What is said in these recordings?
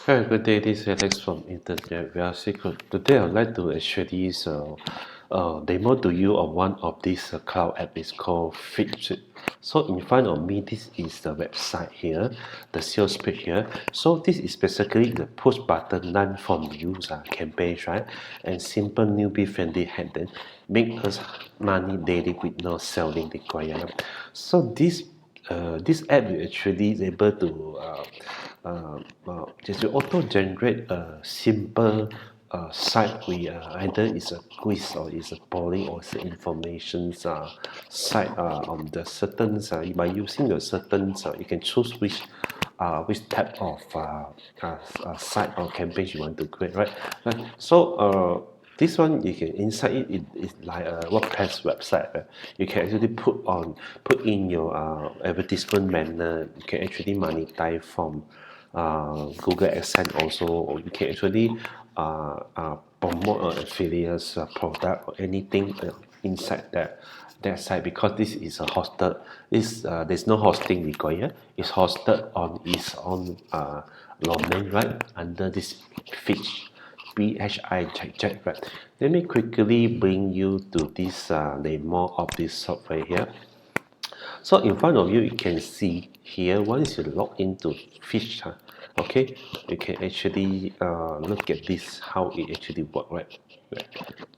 Hi, good day. This is Alex from Internet. We are secret. Today, I'd like to actually demo to you of one of these cloud app. It's called Freebies. So in front of me, this is the website here, the sales page here. So this is basically the push button none from user campaigns, right? And simple newbie friendly handle make us money daily with no selling required. So this app is actually able to just auto generate a simple site we either it's a quiz or it's a polling or it's an information site on the certain by using a certain you can choose which type of site or campaign you want to create, right? This one you can inside it's like a WordPress website. You can actually put in your advertisement banner. You can actually monetize from Google AdSense also, or you can actually promote an affiliates product or anything inside that site, because this is a hosted. There's no hosting required. It's hosted on its own domain, right, under this fish check, right. Let me quickly bring you to this demo of this software here. So in front of you, you can see here, once you log into Fish, okay, you can actually look at this, how it actually works, right?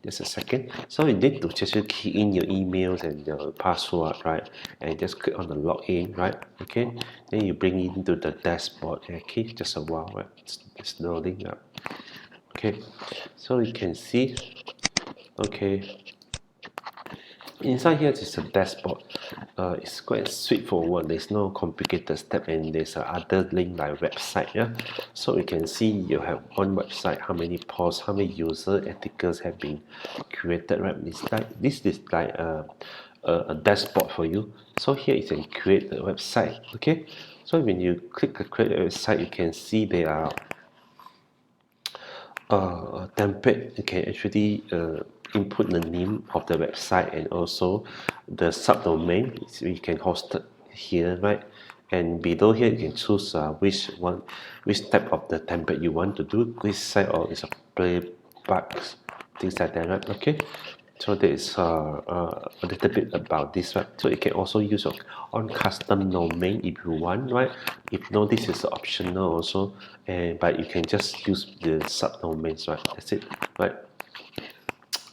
Just a second. So you need to just key in your emails and your password, right? And just click on the login, right? Okay. Then you bring it into the dashboard. Okay, just a while, right? It's loading up. Okay. So you can see, okay, inside here is a dashboard. It's quite straightforward. There's no complicated step, and there's other link like website. Yeah, so you can see you have one website, how many posts, how many user articles have been created. Right, this is like a dashboard for you. So here you can create a website. Okay, so when you click create a website, you can see there are template. You can actually input the name of the website and also the subdomain we can host it here, right? And below here you can choose which type of the template you want to do, which site or is a playback, things like that, right? Okay, so there is a little bit about this, right? So you can also use your own custom domain if you want, right? If no, this is optional also, and but you can just use the subdomains, right? That's it, right?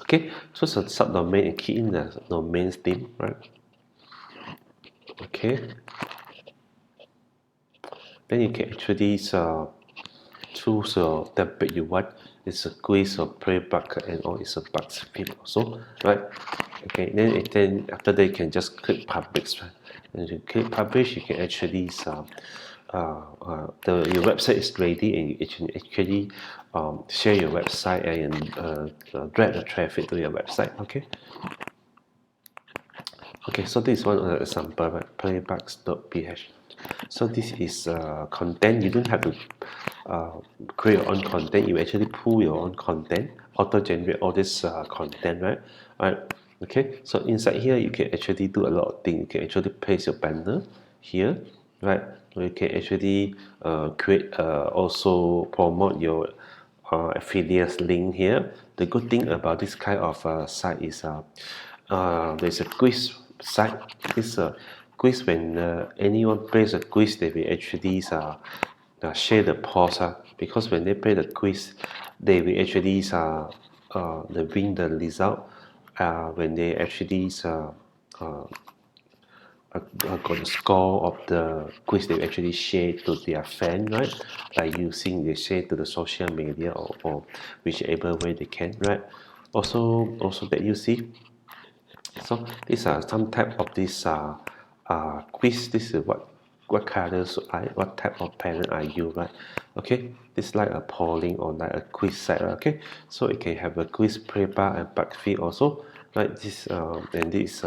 Okay, so it's a subdomain and key in the domains name, right? Okay, then you can actually choose your template you want. It's a quiz or playback and all, it's a box field also, right? Okay, then after that you can just click publish, right? And you click publish, you can actually your website is ready, and you can actually share your website and drag the traffic to your website. Okay, so this is one example, right? Playbacks.ph. So this is content. You don't have to create your own content. You actually pull your own content, auto generate all this content, right? Right. Okay. So inside here, you can actually do a lot of things. You can actually place your banner here, right? You can actually create also promote your affiliates link here. The good thing about this kind of site is there's a quiz site. This quiz, when anyone plays a quiz, they will actually share the post, because when they play the quiz, they will actually they bring the result when they actually got the score of the quiz. They actually share to their fan, right? By using they share to the social media or whichever way they can, right? Also that you see. So these are some type of this quiz. This is what colors what type of parent are you, right? Okay, this is like a polling or like a quiz site, right? Okay, so it can have a quiz paper and back fee also, right? This and this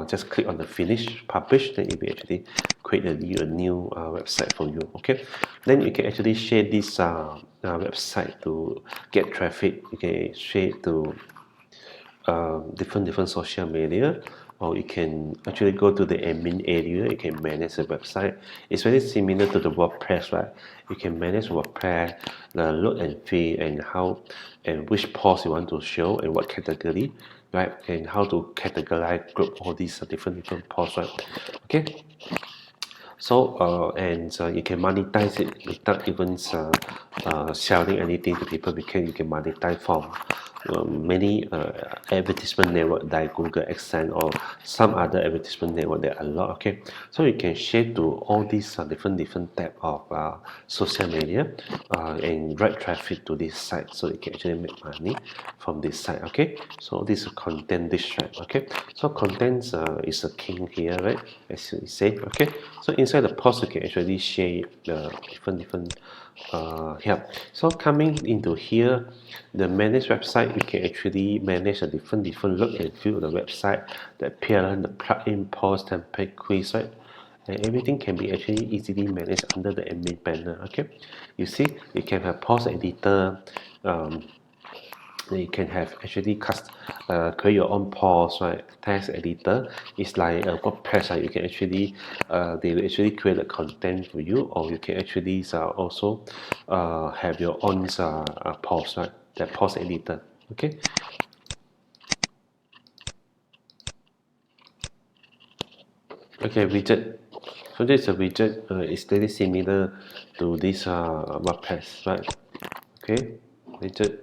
just click on the finish publish, then it will actually create a new website for you. Okay, then you can actually share this website to get traffic. You can share to different social media. or you can actually go to the admin area. You can manage the website. It's very similar to the WordPress, right? You can manage WordPress, the load and fee, and how and which post you want to show and what category, right? And how to categorize, group all these different posts, right? Okay. So you can monetize it without even selling anything to people, because you can monetize from many advertisement network like Google AdSense or some other advertisement network. There are a lot. Okay, so you can share to all these different type of social media and drive traffic to this site, so you can actually make money from this site. Okay, so this is content district. Okay, so contents is a king here, right? As you say. Okay, so inside the post you can actually share the different help. So coming into here, the manage website, you can actually manage a different look and feel of the website, the appearance, the plugin, post, template, quiz, right? And everything can be actually easily managed under the admin panel. Okay, you see, you can have post editor. You can have actually create your own post, right? Text editor. It's like a WordPress, right? You can actually they will actually create the content for you, or you can actually also have your own post, right? That post editor. Okay. Okay, widget. So this is a widget. It's very similar to this WordPress, right? Okay, widget.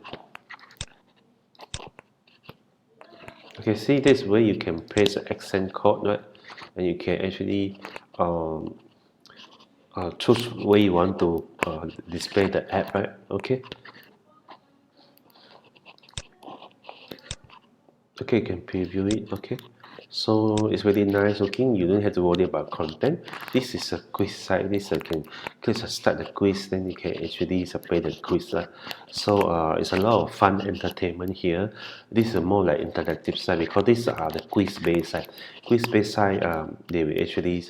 Okay, see, this way you can place the accent code, right? And you can actually choose where you want to display the app, right? Okay. Okay, you can preview it. Okay, so it's really nice looking. You don't have to worry about content. This is a quiz site. This can click start the quiz, then you can actually play the quiz. So it's a lot of fun entertainment here. This is more like interactive site, because these are the quiz based site. Quiz based site, they will actually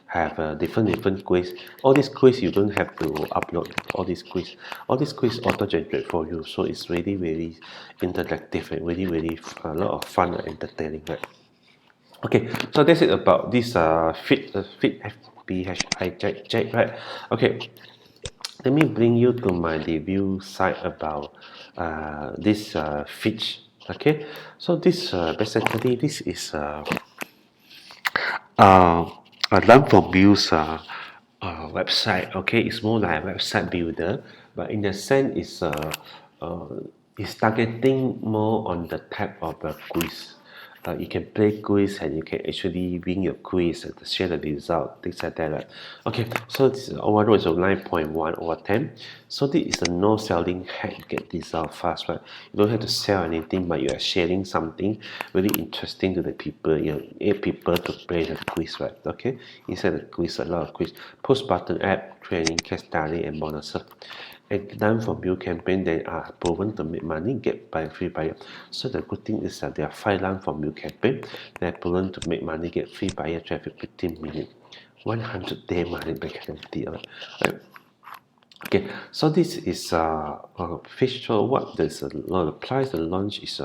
have different quiz. All these quiz you don't have to upload. All these quiz auto generate for you. So it's really interactive and really a lot of fun and entertaining, right? Okay, so that's it about this fit FBHI, right? Okay, let me bring you to my review site about this Fitch. Okay, so this basically this is uh, a learn from views website. Okay, it's more like a website builder, but in a sense uh, it's targeting more on the type of quiz. You can play quiz and you can actually win your quiz and share the result, things like that. Right? Okay, so this overall is a 9.1 over 10. So this is a no selling hack to get result fast, right? You don't have to sell anything, but you are sharing something really interesting to the people. You know, people to play the quiz, right? Okay, inside the quiz, a lot of quiz, post button app, training, case study, and bonuses. And done for view campaign that are proven to make money, get by free buyer. So the good thing is that there are 5 line for view campaign that are proven to make money, get free buyer traffic 15 minutes. 100-day money back guarantee. Right? Okay, so this is official. What there's a lot of price. The launch is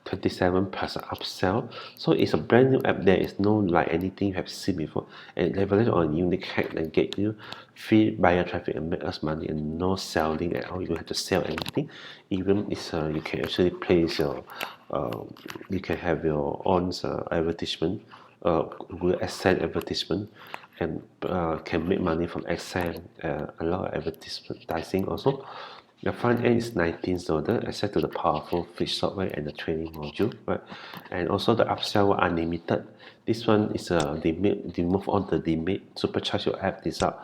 27 plus upsell. So it's a brand new app. There is no like anything you have seen before, and leverage on a unique hack that get you free buyer traffic and make us money, and no selling at all. You don't have to sell anything. Even it's you can actually place your you can have your own advertisement, Google AdSense advertisement, and can make money from AdSense, a lot of advertising also. The front end is $19, access to the powerful Fitch software and the training module, right? And also the upsell unlimited. This one is a limit, remove all the limit, supercharge your app result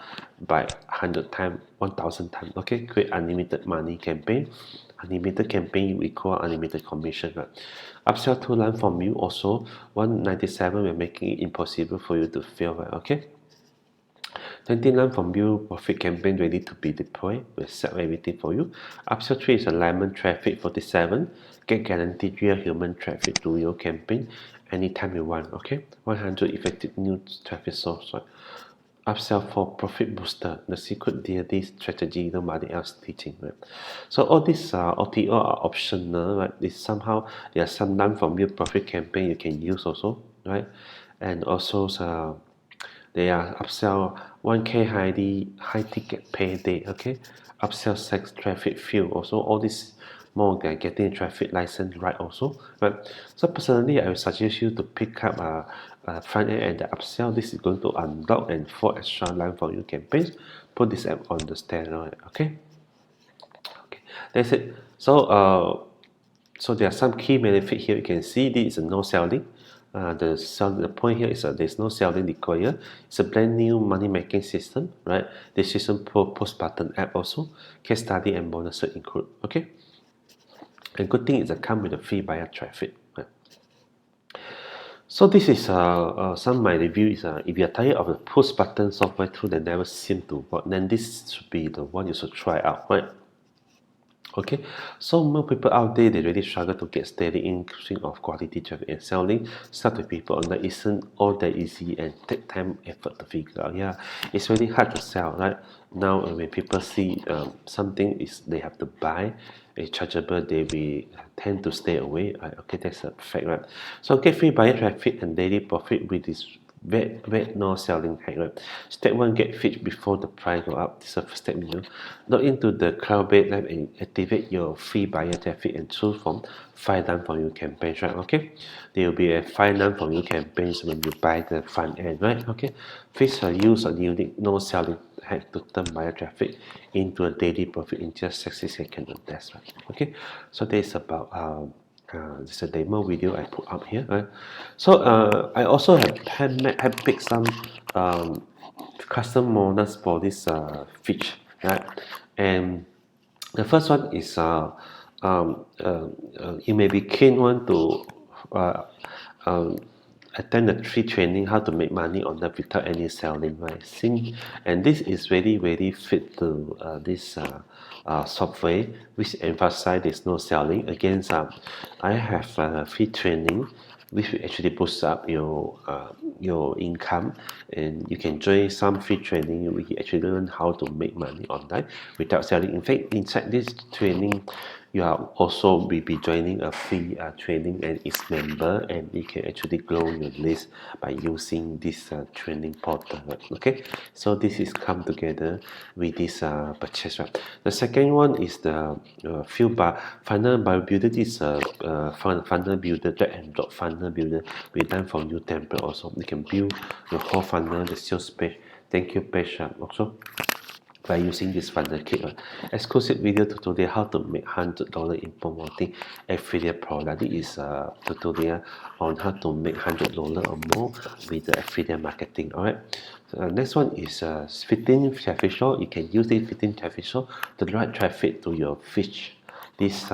by 100 times, 1000 times. Okay, create unlimited money campaign. Unlimited campaign equal unlimited commission, right? Upsell 2 line from you also 197. We're making it impossible for you to fail, right? Okay. 29 from you, profit campaign ready to be deployed. We'll set everything for you. Upsell 3 is a lemon traffic 47. Get guaranteed real human traffic to your campaign anytime you want. Okay, 100 effective new traffic source. Right? Upsell for profit booster, the secret daily strategy nobody else teaching. Right? So all these OTO are optional. Right? This somehow there are some done from your profit campaign you can use also. right? And also they are upsell 1K high ticket payday, okay? Upsell sex traffic field also, all this more than getting traffic license right also, right? So personally, I would suggest you to pick up front end and the upsell. This is going to unlock and 4 extra line for your campaigns. Put this app on the stand, okay? Okay, that's it. So there are some key benefit here. You can see this is a no selling. The point here is that there's no selling required. It's a brand new money making system, right? This system post button app also. Case study and bonuses include. Okay. And good thing is it come with a free buyer traffic. Right? So this is some of my review is if you're tired of the push button software tool that never seem to work, then this should be the one you should try out, right? Okay, so more people out there they really struggle to get steady increasing of quality traffic and selling. Start with people online isn't all that easy and take time effort to figure out. Yeah, it's really hard to sell, right? Now when people see something is they have to buy a chargeable, they will tend to stay away. Right? Okay, that's a fact, right? So get free buyer traffic and daily profit with this red no selling hack, right? Step 1, get fixed before the price go up. This is the first step, Log into the cloud-based app and activate your free buyer traffic and choose from 5 done for you campaigns, right? Okay, there will be a 5 done for you campaigns when you buy the front end, right? Okay, fix a use a unique no selling hack to turn buyer traffic into a daily profit in just 60 seconds on test, right? Okay, so this is about this is a demo video I put up here. Right? So I also have picked some custom models for this feature, right? And the first one is you may be keen one to uh, um, attend the free training how to make money on that without any selling, right? And this is very fit to this software which emphasize there's no selling. Again, I have free training which will actually boost up your income, and you can join some free training. We actually learn how to make money online without selling. In fact, inside this training, you are also will be joining a free training and its member, and you can actually grow your list by using this training portal. Okay, so this is come together with this purchase. Right? The second one is the funnel builder. This is funnel builder, drag and drop funnel builder. We done for you template also. You can build your whole funnel, the sales page, thank you page also by using this funnel kit. Exclusive video tutorial how to make $100 in promoting affiliate product. This is a tutorial on how to make $100 or more with the affiliate marketing. Alright. Next one is 15 traffic show. You can use this 15 traffic show to drive traffic to your fish this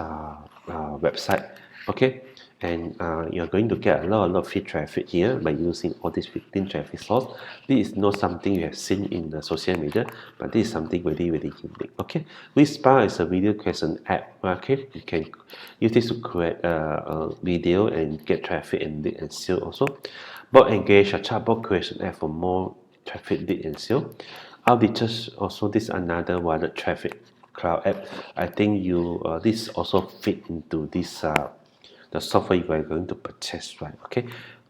website. Okay, and you're going to get a lot of free traffic here by using all these 15 traffic source. This is not something you have seen in the social media, but this is something very unique. Okay, VidSpark is a video creation app. Okay, you can use this to create a video and get traffic and lead and sale also. BotEngage, a chatbot creation app for more traffic, lead and sale. OutReachr also, this another wallet traffic cloud app. I think you this also fit into this the software you are going to purchase, right?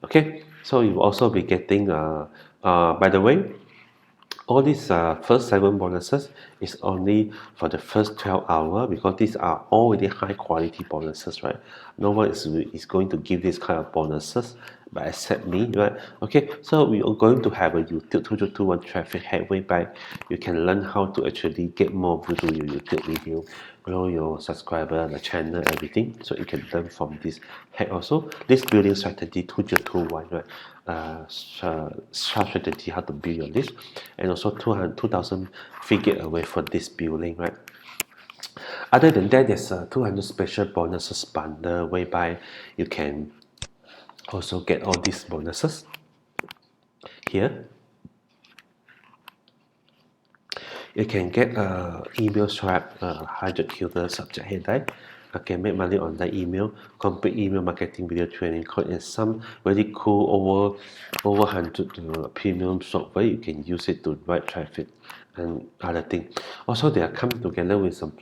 Okay, so you will also be getting by the way, all these first 7 bonuses is only for the first 12 hours, because these are already high quality bonuses, right? No one is going to give this kind of bonuses but except me, right? Okay, so we are going to have a YouTube 2021 traffic hack whereby you can learn how to actually get more views to your YouTube video, grow your subscriber, the channel, everything. So you can learn from this hack also. This building strategy 2021, right? Strategy how to build your list, and also 2,000 free giveaway for this building, right? Other than that, there's a 200 special bonuses bundle whereby you can also get all these bonuses here. You can get email swap 100 killer subject headline. Okay, make money on that email, complete email marketing video training code, and some very cool over 100 premium software. You can use it to drive traffic and other things. Also, they are come together with some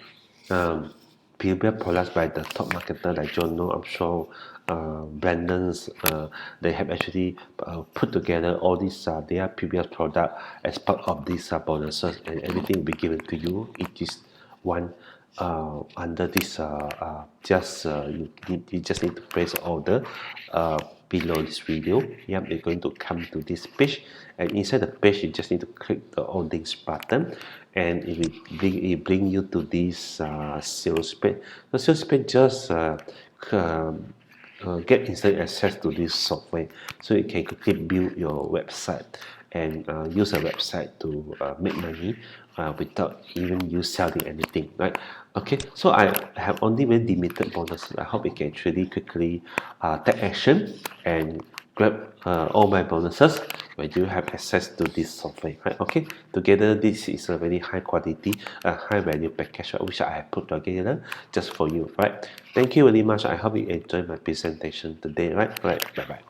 previous products by the top marketer like John No, I'm sure Brandon's, they have actually put together all these their previous product as part of these bonuses, and everything will be given to you. It is one under this you just need to place order below this video. Yep, you're going to come to this page, and inside the page you just need to click the orders button, and it will bring you to this sales page. The sales page just get instant access to this software, so you can quickly build your website and use a website to make money without even you selling anything, right? Okay, so I have only very limited bonuses. I hope you can actually quickly take action and grab all my bonuses when you have access to this software, right? Okay, together this is a very high quality high value package which I have put together just for you, right? Thank you very much. I hope you enjoyed my presentation today, right? Bye bye.